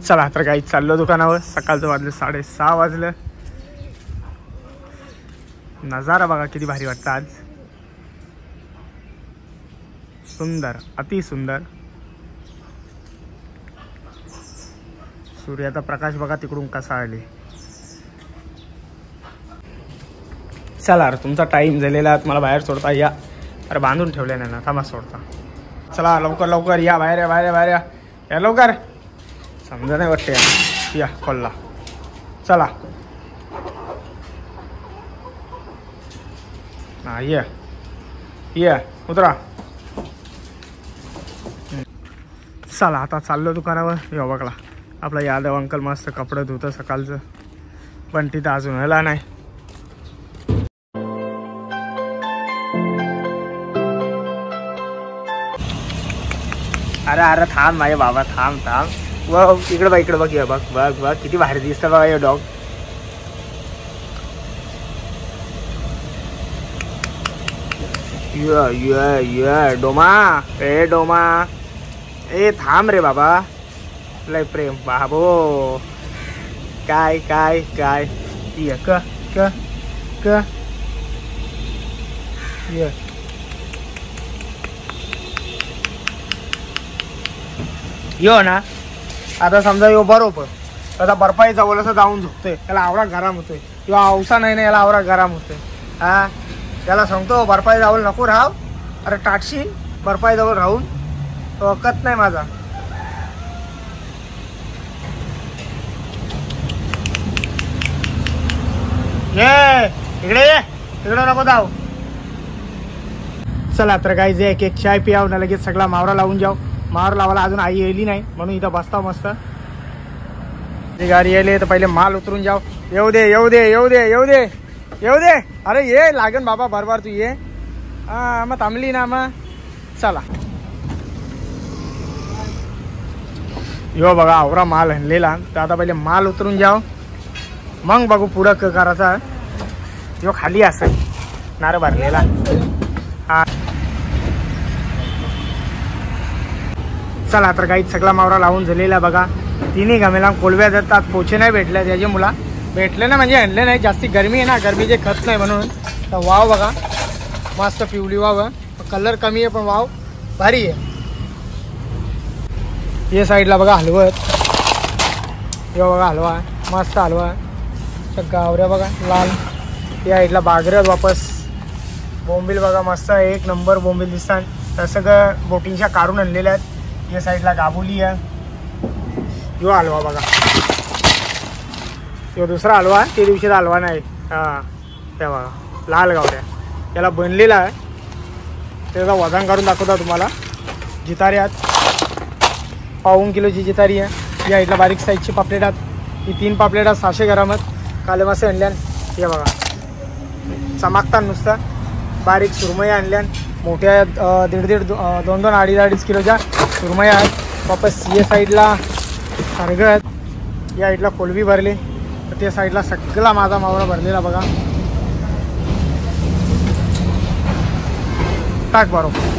चला तर काही चाललो दुकानावर. सकाळचं वाजलं 6:30 वाजलं. नजारा बघा किती भारी वाटतं आज. सुंदर, अति सुंदर. सूर्याचा प्रकाश बघा तिकडून कसा आले. चला तुमचा टाइम झालेला, मला बाहेर सोडता या. अरे बांधून ठेवले नाही ना, थांबा सोडता. चला लवकर लवकर या, बाहेर या, बाहेर या, बाहेर या, या लवकर. समजा नाही वाटते या खोलला. चला हा ये उतरा. चला आता चाललो दुकानावर. यो बघला आपला यादव अंकल मस्त कपडे धुतं सकाळचं. पण तिथं अजून आला नाही. अरे अरे थांब माझे बाबा, थांब थांब. व इकडे बघ, इकडे बघ, बघ बघ बघ किती भारी दिसतं बघा हे डॉग. ये डोमा, ए डोमा, ए थांब रे बाबा. लय प्रेम बाबो. काय काय काय ये क क क ये. यो ना आता समजा यो बरोबर आता बर्फाई जवळ असं जाऊन झोपतोय, त्याला आवरा गरम होतोय. किंवा औसा नाही याला आवरा गरम होतोय. हा त्याला सांगतो बर्फाई जवळ नको राहाव. अरे टाटशील बर्फाई जवळ राहून, तो हकत नाही माझा. ये इकडे ये, इकडे नको जाऊ. चला तर काही जे एक चाय पियाव ना लगेच सगळा मावरा लावून जाऊ. मावर लावायला अजून आई येली नाही म्हणून इथं बसता मस्त. ती गाडी येईल तर पहिले माल उतरून जाऊ. येऊ दे येऊ दे येऊ दे येऊ दे येऊ दे. अरे ये लागन बाबा बरोबर तू ये. हा मग थांबली ना मग. चला यो बघा आवरा माल आणलेला, तर आता पहिले माल उतरून जाऊ मग बघू पुढं करायचा. यो खाली असेल नारे भरलेला. हा चला तर काही सगळा मावरा लावून झालेला बघा. तिन्ही गमेला कोलव्या जातात, पोचे नाही भेटले त्याचे मुला भेटले ना, म्हणजे आणले नाही. जास्ती गरमी आहे ना, गरमीचे खत नाही म्हणून. तर वाव बघा मस्त पिवळी वाव, कलर कमी आहे पण वाव भारी आहे. हे साईडला बघा हलवत, हे बघा हलवा मस्त हलवा. गावऱ्या बघा लाल. या साईडला बागऱ्यात वापस. बोंबील बघा मस्त एक नंबर बोंबील दिसतात. तर सगळं बोटिंगच्या काढून आणलेल्या आहेत. या साईडला गाबोली आहे. यो हलवा बघा, यो दुसरा हलवा ते दिवशीचा हलवा नाही. हां त्या बघा लाल गावऱ्या त्याला बनलेला आहे. त्याचा वजन काढून दाखवता तुम्हाला. जितारी पाऊण किलोची जितारी आहे. या इथला बारीक साईजची पापलेट आहेत. ही 3 पापलेट 600 ग्रामात काले मासे आणल्यान. हे बघा चमकतात नुसतं. बारीक सुरमई आणल्यान मोठ्या 1.5 2 2.5 किलोच्या सुरमई आहेत. वापस या साईडला सारगं आहेत. या साईडला कोलबी भरली. तर त्या साईडला सगळा माझा मावरा भरलेला बघा. टाक बरोबर.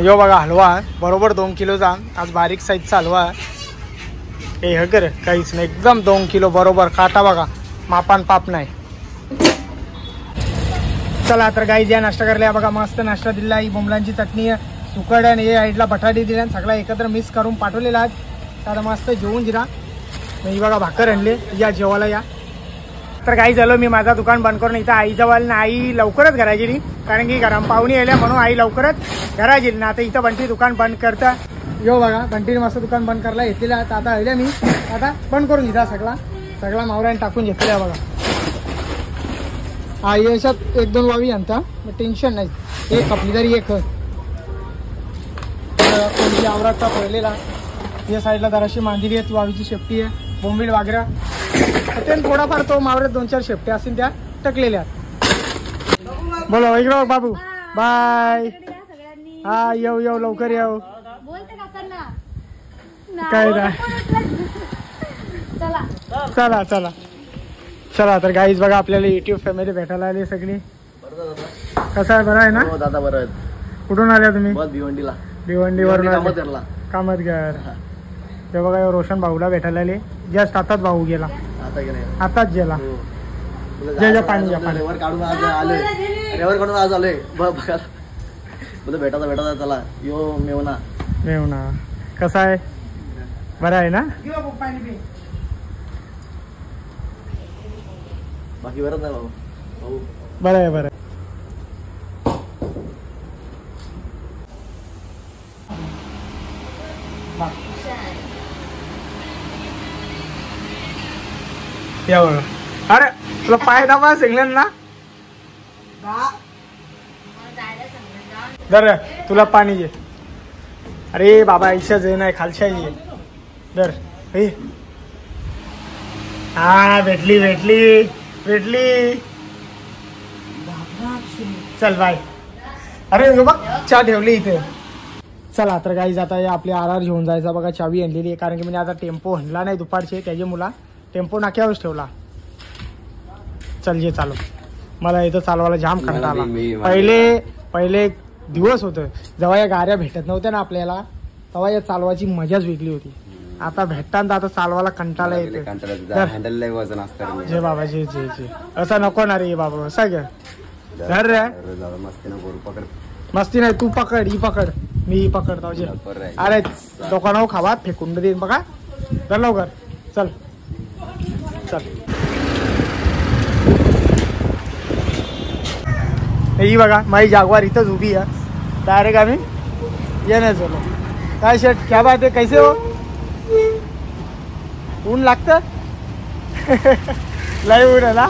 यो बघा हलवा बरोबर 2 किलोचा. आज बारीक साईजचा हलवा आहे. हे हगर काहीच नाही, एकदम 2 किलो बरोबर. काटा बघा मापान पाप नाही. चला तर गाईज या नाश्ता करल्या बघा. मस्त नाश्ता दिला. ही बोंबलांची चटणी आहे, सुकड आणि हे साईडला बटाटे दिले. सगळा एकत्र मिक्स करून पाठवलेला आहे. तर मस्त जेवून जिरा. ही बघा भाकर आणले. या जेवायला या. तर काही झालं मी माझा दुकान बंद करून इथं आई जवळ ना. आई लवकरच घरा गेली कारण की गरम पाहुणे आल्या म्हणून आई लवकरच घरा गेली ना. आता इथं बंटी दुकान बंद करता. यो बघा बंटीने मस्त दुकान बंद करायला घेतलेलं आहे. आता आल्या मी आता बंद करून घेता. सगळा मावऱ्याने टाकून घेतलेला बघा. हा याच्यात 1-2 वावी आणता टेन्शन नाही. एक आपली तरी एक कोणती आवराचा पडलेला. या साईडला जराशी मांदिरी आहे, वावीची शेपटी आहे. बोंबील वागरा ते थोडाफार तो मावऱ्यात 2-4 शेपट्या असतील त्या टकलेल्या. बोलो इकडं बाबू बाय. हा येऊ लवकर येऊ. काय चला चला चला. तर गाईज बघा आपल्याला युट्यूब फॅमिली भेटायला आली सगळी. कसं आहे बरं आहे ना? दादा बरं आहे. कुठून आल्या तुम्ही? भिवंडीला. भिवंडीवरून कामतगर. ते बघा रोशन भाऊला भेटायला आले. जस्ट आताच भाऊ गेला. आताच गेला. जे पाणी रेवर काढून आज आलोय. रेवर काढून आज आलोय. बघा भेटायचा चला यो मेवना कसा आहे? बरा आहे ना? बाकी बरंच आहे भाऊ. बरं आहे बरं. अरे तुला पाय दाबा सिग्नल ना. दर तुला पाणी घे. अरे बाबा ऐशा जे नाही खालच्या ये दर. हा भेटली चल बाय. अरे बघ चहा ठेवली इथे. चला तर काही जाता आपले आर घेऊन जायचा. बघा चावी आणलेली आहे कारण की म्हणजे आता टेम्पो हणला नाही दुपारचे त्याचे मुला टेम्पो नाक्यावरच ठेवला. चल जे चालू. मला इथं चालवायला जाम कंटाळा आला. पहिले दिवस होतं जेव्हा या गाड्या भेटत नव्हत्या ना आपल्याला तेव्हा या चालवायची मजाच वेगळी होती. आता भेटताना आता चालवायला कंटाळा येतो. जे बाबा जे असं नको ना रे बाबा. असं घ्या धर रे. मस्ती नाही तू पकड ही पकड मी ही पकडतो. अरे दुकानावर खावा फेकून देईन बघा. चल लवकर चल. ही बघा माझी जागवार इथंच उभी आहे. डायरेक्ट आम्ही येण्याच झालो. काय शेट क्या बात आहे? कैसे हो? ऊन लागतं लय ऊन आहे ना.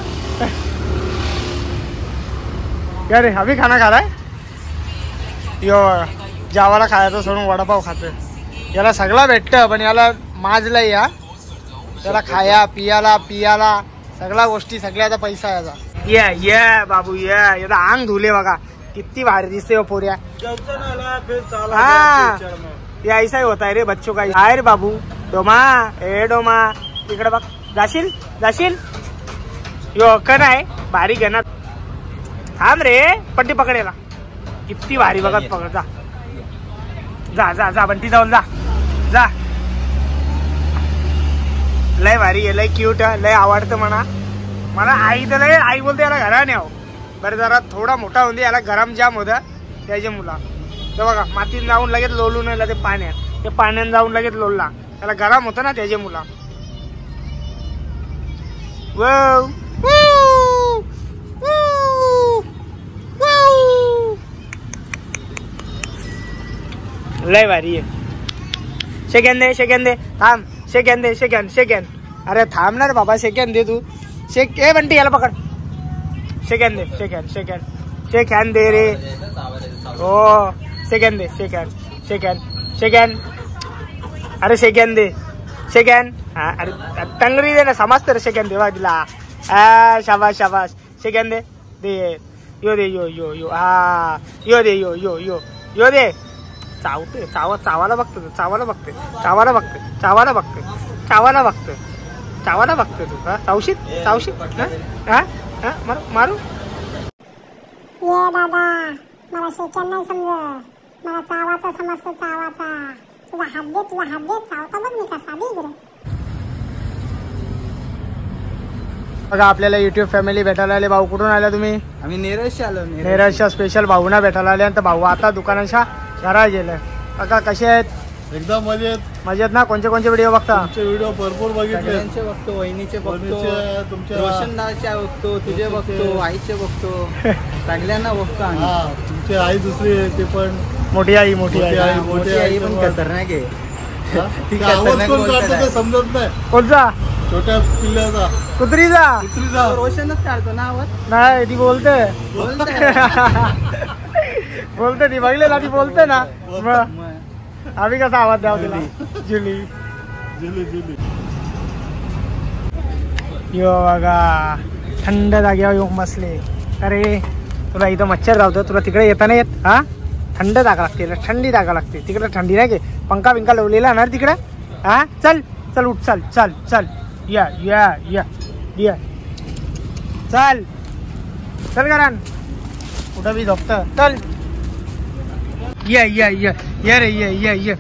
क्या रे अभी खाना खा रहा है? यो जावाला खायचं सोडून वडापाव खातोय. याला सगळं भेटतं पण याला माजलंय. याला खाया पियाला सगळ्या गोष्टी सगळ्याचा पैसा याचा. ये बाबू याचा अंग धुले बघा किती भारी दिसते पोऱ्या. हाँ ये ऐसा ही होता है रे बच्चों का. आहे रे बाबू डोमा तिकडे बघ. जाशील यो कण आहे भारी गणात. थांब रे पट्टी पकडेला किती भारी बघत पकड. जा बंटी जाऊन जा. लय भारी आहे लय क्यूट लय आवडतं मला आई तर लय आई बोलते याला घरा न्याव. बरं जरा थोडा मोठा होऊन दे. याला गरम जाम होता त्याच्या मुला. तर बघा मातीत जाऊन लगेच लोलून नेला ते पाण्यात जाऊन लगेच लोलला. त्याला गरम होतं ना त्याच्या मुला. लय भारी आहे. सेकंड दे थांब. सेकंड अरे थांब ना रे बाबा. सेकंड दे तू. ए बंटी याला पकड. सेकंड दे रे. हो सेकंड दे. अरे सेकंड दे. अरे टंगरी दे ना समजते रे. सेकंड दे दिला. शाबाश सेकंड दे. यो हा यो दे. चावाला बघते तू. चावशील मारू. ये दादा मला सेकंड नाही समजत. मला चावाचा समजतो. तुझा हात दे चावता बघ मी कसा दे. बघा आपल्याला युट्यूब फॅमिली भेटायला आले. भाऊ कुठून आला तुम्ही? आम्ही नेरजच्या स्पेशल भाऊना भेटायला आले. तर भाऊ आता दुकानाच्या घरा गेले. काका कसे आहेत? एकदम मजेत ना. कोणते व्हिडिओ बघता? तुमचे व्हिडिओ भरपूर बघितले. बघतो वहिनीचे बघतो तुमच्या रोशनदाचे बघतो तुझे बघतो आईचे बघतो सगळ्यांना बघतो. तुमची आई दुसरी आहे ते पण मोठी आई पण खतरनाक आहे. समजत नाही कोणचा? छोट्या पिल्ल्याचा कुत्रीचा रोशनच काढतो ना आवाज. नाही ती बोलते ती बघले ना ती बोलते ना. आम्ही कसा आवाज द्यावा तिला? जुली यो बघा थंड जाग्यावर येऊन बसले. अरे तुला इथं मच्छर धावतं. तुला तिकडे येता नाही येत? हा थंड जागा लागते थंडी जागा लागते. तिकडे थंडी नाही गे. पंखा लावलेला ना तिकडे. हा चल उठ चल या चल घरान कुठं बी झोपत. चल ये रे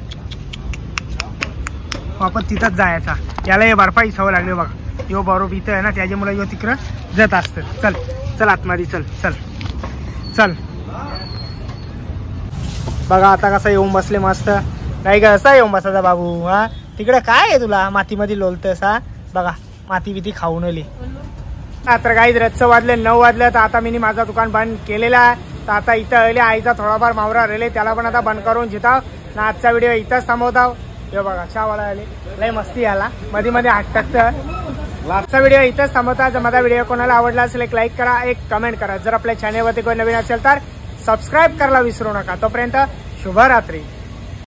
वापस तिथंच जायचा. याला हे बर्फाची सवय लागली बघा. यो बरोबर इथं आहे ना त्याच्यामुळे यो तिकडं जात असतं. चल चल आतमध्ये चल चल चल. बघा आता कसं येऊन बसले मस्त. नाही का असा येऊन बसायचा बाबू. हा तिकडे काय आहे तुला मातीमध्ये लोलतस हा. बघा माती बिती खाऊन आली. तर काही रच्चं वाजले 9 वाजले. तर आता मी माझं दुकान बंद केलेलं आहे. तर आता इथं आले आईचा थोडाफार मावरा राहिले त्याला पण आता बंद करून घेताव ना. आजचा व्हिडिओ इथंच थांबवताव. हे बघा चहावाला आले लय मस्ती आला मध्ये मध्ये हात टाकतं. आजचा व्हिडिओ इथंच थांबवता. जर माझा व्हिडिओ कोणाला आवडला असेल एक लाईक करा, एक कमेंट करा. जर आपल्या चॅनलवरती कोणी नवीन असेल तर सबस्क्राईब करायला विसरू नका. तोपर्यंत शुभरात्री.